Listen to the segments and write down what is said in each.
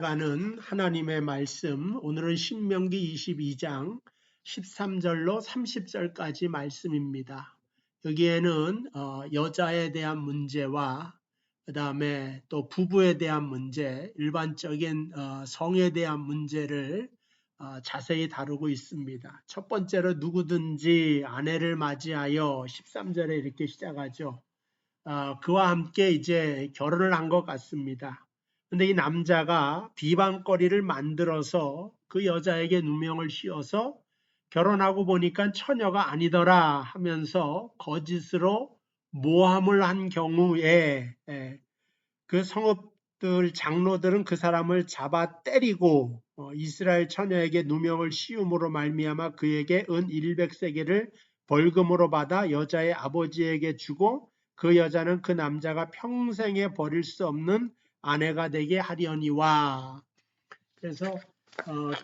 가는 하나님의 말씀, 오늘은 신명기 22장 13절로 30절까지 말씀입니다. 여기에는 여자에 대한 문제와 그 다음에 또 부부에 대한 문제, 일반적인 성에 대한 문제를 자세히 다루고 있습니다. 첫 번째로 누구든지 아내를 맞이하여 13절에 이렇게 시작하죠. 그와 함께 이제 결혼을 한 것 같습니다. 근데 이 남자가 비방거리를 만들어서 그 여자에게 누명을 씌워서 결혼하고 보니까 처녀가 아니더라 하면서 거짓으로 모함을 한 경우에 그 성읍들 장로들은 그 사람을 잡아 때리고 이스라엘 처녀에게 누명을 씌움으로 말미암아 그에게 은 100세겔을 벌금으로 받아 여자의 아버지에게 주고 그 여자는 그 남자가 평생에 버릴 수 없는 아내가 되게 하려니와. 그래서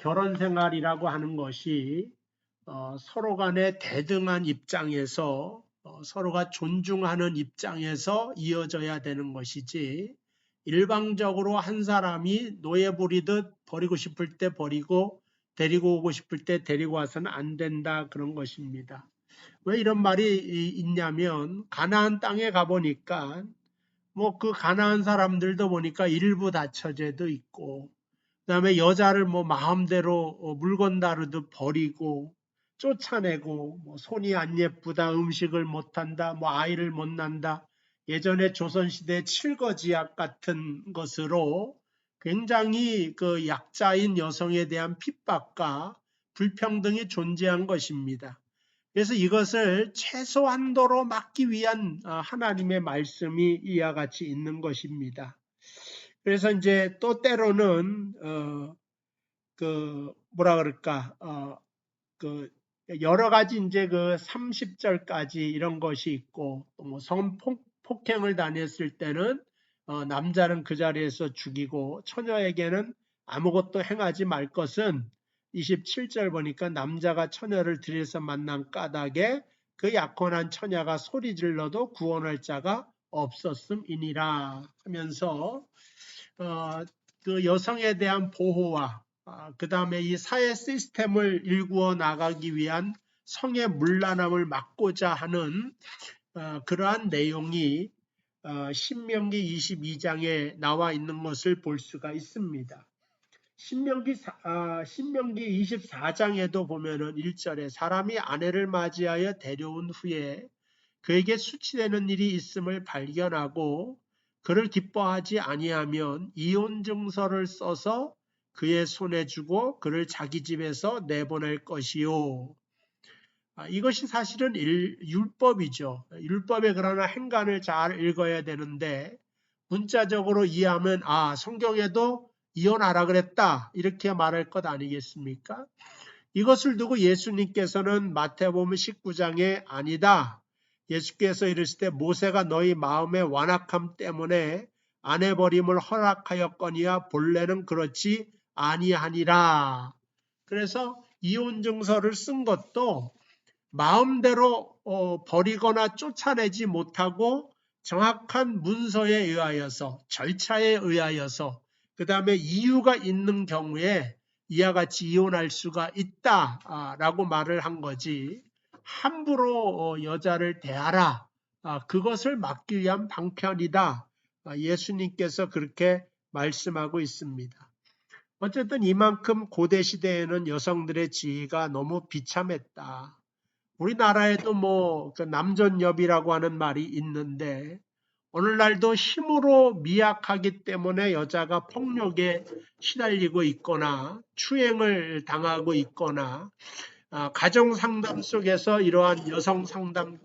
결혼 생활이라고 하는 것이 서로 간에 대등한 입장에서 서로가 존중하는 입장에서 이어져야 되는 것이지, 일방적으로 한 사람이 노예 부리듯 버리고 싶을 때 버리고 데리고 오고 싶을 때 데리고 와서는 안 된다, 그런 것입니다. 왜 이런 말이 있냐면, 가나안 땅에 가보니까 뭐 그 가나안 사람들도 보니까 일부 다처제도 있고, 그다음에 여자를 뭐 마음대로 물건 다루듯 버리고 쫓아내고, 뭐 손이 안 예쁘다, 음식을 못한다, 뭐 아이를 못 낳는다, 예전에 조선시대 칠거지약 같은 것으로 굉장히 그 약자인 여성에 대한 핍박과 불평등이 존재한 것입니다. 그래서 이것을 최소한도로 막기 위한 하나님의 말씀이 이와 같이 있는 것입니다. 그래서 이제 또 때로는 그 뭐라 그럴까, 그 여러 가지 이제 그 30절까지 이런 것이 있고, 뭐 성폭행을 당했을 때는 남자는 그 자리에서 죽이고 처녀에게는 아무것도 행하지 말 것은 27절 보니까 남자가 처녀를 들여서 만난 까닭에 그 약혼한 처녀가 소리 질러도 구원할 자가 없었음이니라 하면서 그 여성에 대한 보호와 그 다음에 이 사회 시스템을 일구어 나가기 위한 성의 문란함을 막고자 하는 그러한 내용이 신명기 22장에 나와 있는 것을 볼 수가 있습니다. 신명기 24장에도 보면은 1절에 사람이 아내를 맞이하여 데려온 후에 그에게 수치되는 일이 있음을 발견하고 그를 기뻐하지 아니하면 이혼 증서를 써서 그의 손에 주고 그를 자기 집에서 내보낼 것이요. 이것이 사실은 율법이죠. 율법에 그러나 행간을 잘 읽어야 되는데, 문자적으로 이해하면 성경에도 이혼하라 그랬다 이렇게 말할 것 아니겠습니까? 이것을 두고 예수님께서는 마태복음 19장에 아니다, 예수께서 이르실 때 모세가 너희 마음의 완악함 때문에 아내 버림을 허락하였거니와 본래는 그렇지 아니하니라. 그래서 이혼 증서를 쓴 것도 마음대로 버리거나 쫓아내지 못하고 정확한 문서에 의하여서, 절차에 의하여서, 그 다음에 이유가 있는 경우에 이와 같이 이혼할 수가 있다라고 말을 한 거지, 함부로 여자를 대하라, 그것을 막기 위한 방편이다, 예수님께서 그렇게 말씀하고 있습니다. 어쨌든 이만큼 고대 시대에는 여성들의 지위가 너무 비참했다. 우리나라에도 뭐 남존여비라고 하는 말이 있는데, 오늘날도 힘으로 미약하기 때문에 여자가 폭력에 시달리고 있거나 추행을 당하고 있거나, 가정 상담 속에서 이러한 여성 상담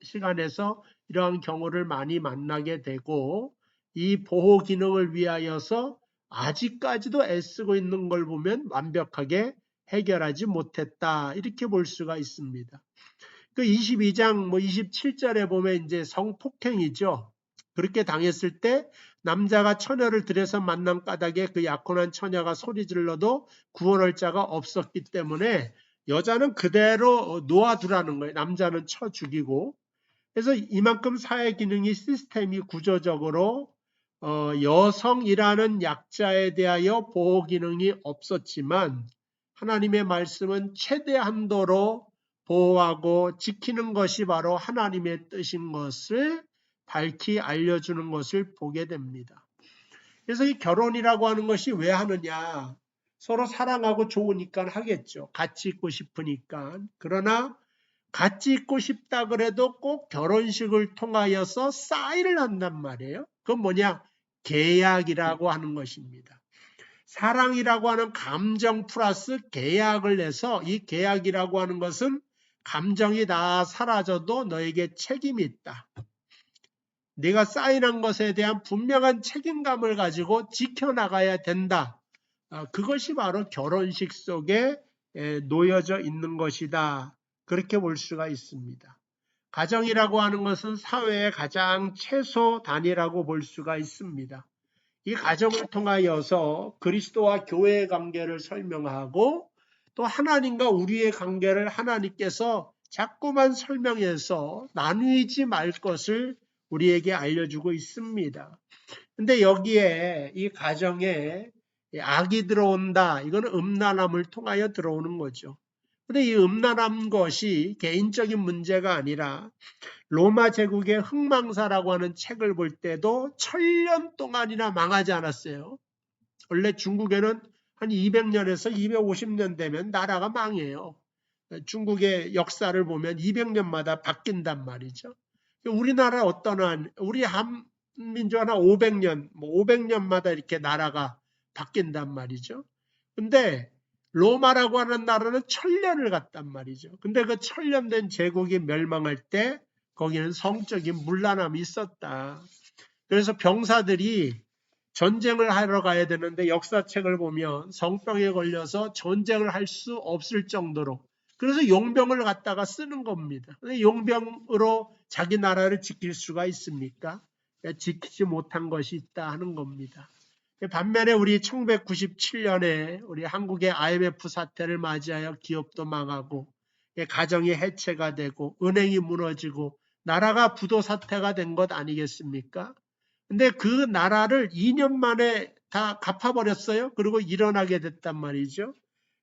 시간에서 이러한 경우를 많이 만나게 되고, 이 보호 기능을 위하여서 아직까지도 애쓰고 있는 걸 보면 완벽하게 해결하지 못했다 이렇게 볼 수가 있습니다. 그 22장 27절에 보면 이제 성폭행이죠. 그렇게 당했을 때 남자가 처녀를 들여서 만난 까닭에 그 약혼한 처녀가 소리 질러도 구원할 자가 없었기 때문에 여자는 그대로 놓아두라는 거예요. 남자는 쳐 죽이고. 그래서 이만큼 사회 기능이, 시스템이 구조적으로 여성이라는 약자에 대하여 보호 기능이 없었지만 하나님의 말씀은 최대한도로 보호하고 지키는 것이 바로 하나님의 뜻인 것을 밝히 알려주는 것을 보게 됩니다. 그래서 이 결혼이라고 하는 것이 왜 하느냐? 서로 사랑하고 좋으니까 하겠죠. 같이 있고 싶으니까. 그러나 같이 있고 싶다 그래도 꼭 결혼식을 통하여서 사인을 한단 말이에요. 그건 뭐냐? 계약이라고 하는 것입니다. 사랑이라고 하는 감정 플러스 계약을 내서 이 계약이라고 하는 것은 감정이 다 사라져도 너에게 책임이 있다. 네가 사인한 것에 대한 분명한 책임감을 가지고 지켜나가야 된다. 그것이 바로 결혼식 속에 놓여져 있는 것이다. 그렇게 볼 수가 있습니다. 가정이라고 하는 것은 사회의 가장 최소 단위라고 볼 수가 있습니다. 이 가정을 통하여서 그리스도와 교회의 관계를 설명하고 또 하나님과 우리의 관계를 하나님께서 자꾸만 설명해서 나누지 말 것을 우리에게 알려주고 있습니다. 근데 여기에 이 가정에 악이 들어온다. 이건 음란함을 통하여 들어오는 거죠. 근데 이 음란한 것이 개인적인 문제가 아니라 로마 제국의 흥망사라고 하는 책을 볼 때도 1000년 동안이나 망하지 않았어요. 원래 중국에는 한 200년에서 250년 되면 나라가 망해요. 중국의 역사를 보면 200년마다 바뀐단 말이죠. 우리나라 우리 한민족은 한 500년, 500년마다 이렇게 나라가 바뀐단 말이죠. 근데 로마라고 하는 나라는 1000년을 갔단 말이죠. 근데 그 1000년 된 제국이 멸망할 때 거기는 성적인 문란함이 있었다. 그래서 병사들이 전쟁을 하러 가야 되는데 역사책을 보면 성병에 걸려서 전쟁을 할 수 없을 정도로 그래서 용병을 갖다가 쓰는 겁니다. 용병으로 자기 나라를 지킬 수가 있습니까? 지키지 못한 것이 있다 하는 겁니다. 반면에 우리 1997년에 우리 한국의 IMF 사태를 맞이하여 기업도 망하고 가정이 해체가 되고 은행이 무너지고 나라가 부도 사태가 된 것 아니겠습니까? 근데 그 나라를 2년 만에 다 갚아버렸어요. 그리고 일어나게 됐단 말이죠.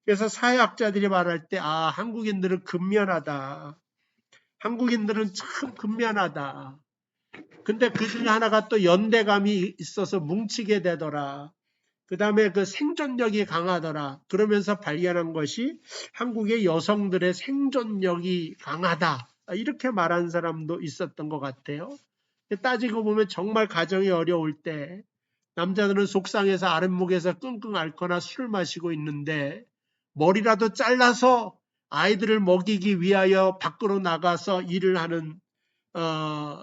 그래서 사회학자들이 말할 때 한국인들은 근면하다. 한국인들은 참 근면하다. 근데 그 중에 하나가 또 연대감이 있어서 뭉치게 되더라. 그 다음에 그 생존력이 강하더라. 그러면서 발견한 것이 한국의 여성들의 생존력이 강하다. 이렇게 말한 사람도 있었던 것 같아요. 따지고 보면 정말 가정이 어려울 때 남자들은 속상해서 아랫목에서 끙끙 앓거나 술 마시고 있는데 머리라도 잘라서 아이들을 먹이기 위하여 밖으로 나가서 일을 하는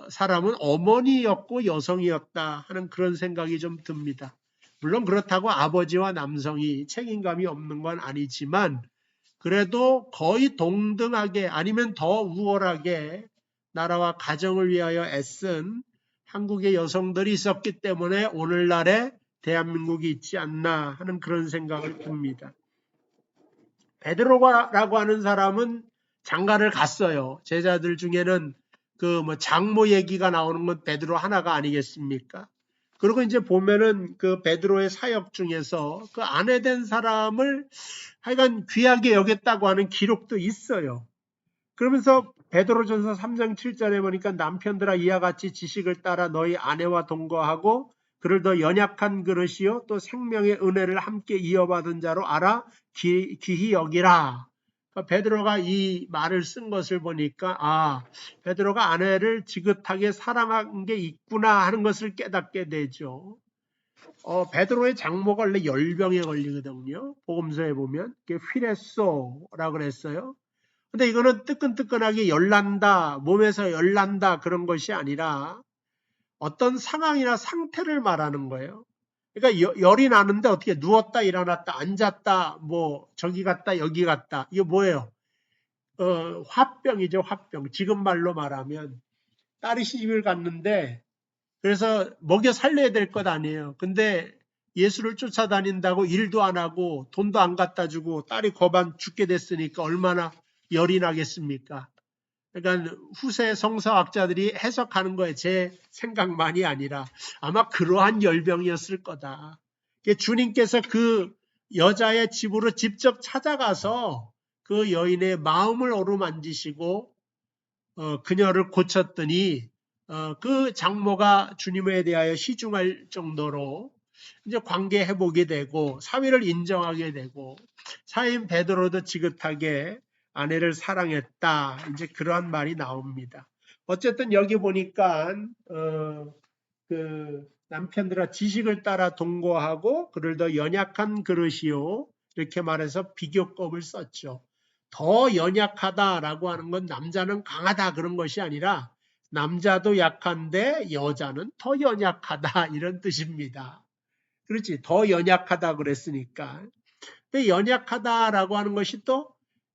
사람은 어머니였고 여성이었다 하는 그런 생각이 좀 듭니다. 물론 그렇다고 아버지와 남성이 책임감이 없는 건 아니지만 그래도 거의 동등하게 아니면 더 우월하게 나라와 가정을 위하여 애쓴 한국의 여성들이 있었기 때문에 오늘날의 대한민국이 있지 않나 하는 그런 생각을 듭니다. 베드로라고 하는 사람은 장가를 갔어요. 제자들 중에는 그 장모 얘기가 나오는 건 베드로 하나가 아니겠습니까? 그리고 이제 보면은 그 베드로의 사역 중에서 그 아내 된 사람을 하여간 귀하게 여겼다고 하는 기록도 있어요. 그러면서 베드로전서 3장 7절에 보니까 남편들아 이와 같이 지식을 따라 너희 아내와 동거하고 그를 더 연약한 그릇이요 또 생명의 은혜를 함께 이어받은 자로 알아 귀히 여기라. 베드로가 이 말을 쓴 것을 보니까 베드로가 아내를 지긋하게 사랑한 게 있구나 하는 것을 깨닫게 되죠. 베드로의 장모가 원래 열병에 걸리거든요. 복음서에 보면 그게 휘레소라고 그랬어요. 근데 이거는 뜨끈뜨끈하게 열난다, 몸에서 열난다 그런 것이 아니라 어떤 상황이나 상태를 말하는 거예요. 그러니까 열이 나는데 어떻게 누웠다 일어났다 앉았다 뭐 저기 갔다 여기 갔다 이거 뭐예요? 화병이죠. 화병. 지금 말로 말하면 딸이 시집을 갔는데 그래서 먹여 살려야 될 것 아니에요. 근데 예수를 쫓아다닌다고 일도 안 하고 돈도 안 갖다 주고 딸이 거반 죽게 됐으니까 얼마나 열이 나겠습니까? 그러니까 후세 성서학자들이 해석하는 거에 제 생각만이 아니라 아마 그러한 열병이었을 거다. 주님께서 그 여자의 집으로 직접 찾아가서 그 여인의 마음을 어루만지시고 그녀를 고쳤더니 그 장모가 주님에 대하여 시중할 정도로 이제 관계 회복이 되고 사위를 인정하게 되고 사인 베드로도 지긋하게 아내를 사랑했다. 이제 그러한 말이 나옵니다. 어쨌든 여기 보니까 그 남편들아 지식을 따라 동거하고 그를 더 연약한 그릇이요. 이렇게 말해서 비교법을 썼죠. 더 연약하다라고 하는 건 남자는 강하다 그런 것이 아니라 남자도 약한데 여자는 더 연약하다 이런 뜻입니다. 그렇지. 더 연약하다 그랬으니까. 근데 연약하다라고 하는 것이 또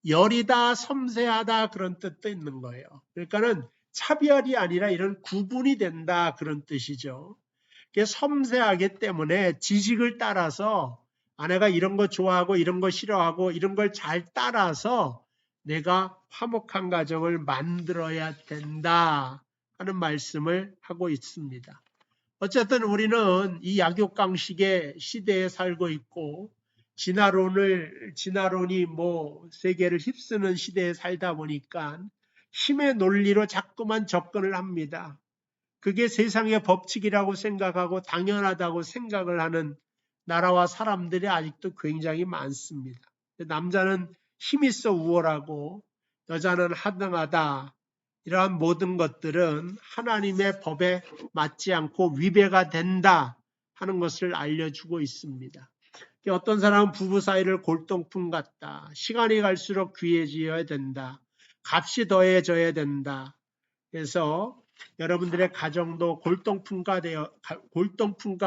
여리다, 섬세하다 그런 뜻도 있는 거예요. 그러니까는 차별이 아니라 이런 구분이 된다 그런 뜻이죠. 섬세하기 때문에 지식을 따라서 아내가 이런 거 좋아하고 이런 거 싫어하고 이런 걸 잘 따라서 내가 화목한 가정을 만들어야 된다 하는 말씀을 하고 있습니다. 어쨌든 우리는 이 약육강식의 시대에 살고 있고 진화론이 세계를 휩쓰는 시대에 살다 보니까 힘의 논리로 자꾸만 접근을 합니다. 그게 세상의 법칙이라고 생각하고 당연하다고 생각을 하는 나라와 사람들이 아직도 굉장히 많습니다. 남자는 힘있어 우월하고 여자는 하등하다. 이러한 모든 것들은 하나님의 법에 맞지 않고 위배가 된다 하는 것을 알려주고 있습니다. 어떤 사람은 부부 사이를 골동품 같다. 시간이 갈수록 귀해져야 된다. 값이 더해져야 된다. 그래서 여러분들의 가정도 골동품과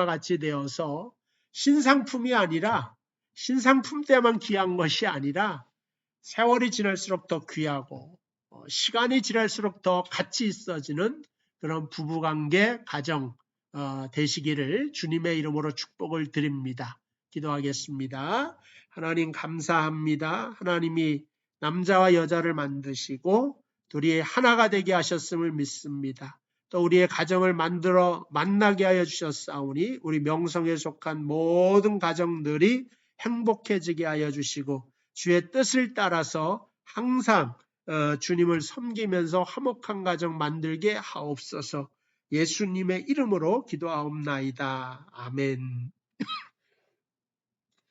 같이 되어서 신상품이 아니라 신상품 때만 귀한 것이 아니라 세월이 지날수록 더 귀하고 시간이 지날수록 더 가치 있어지는 그런 부부관계 가정 되시기를 주님의 이름으로 축복을 드립니다. 기도하겠습니다. 하나님 감사합니다. 하나님이 남자와 여자를 만드시고 둘이 하나가 되게 하셨음을 믿습니다. 또 우리의 가정을 만나게 하여 주셨사오니 우리 명성에 속한 모든 가정들이 행복해지게 하여 주시고 주의 뜻을 따라서 항상 주님을 섬기면서 화목한 가정 만들게 하옵소서. 예수님의 이름으로 기도하옵나이다. 아멘.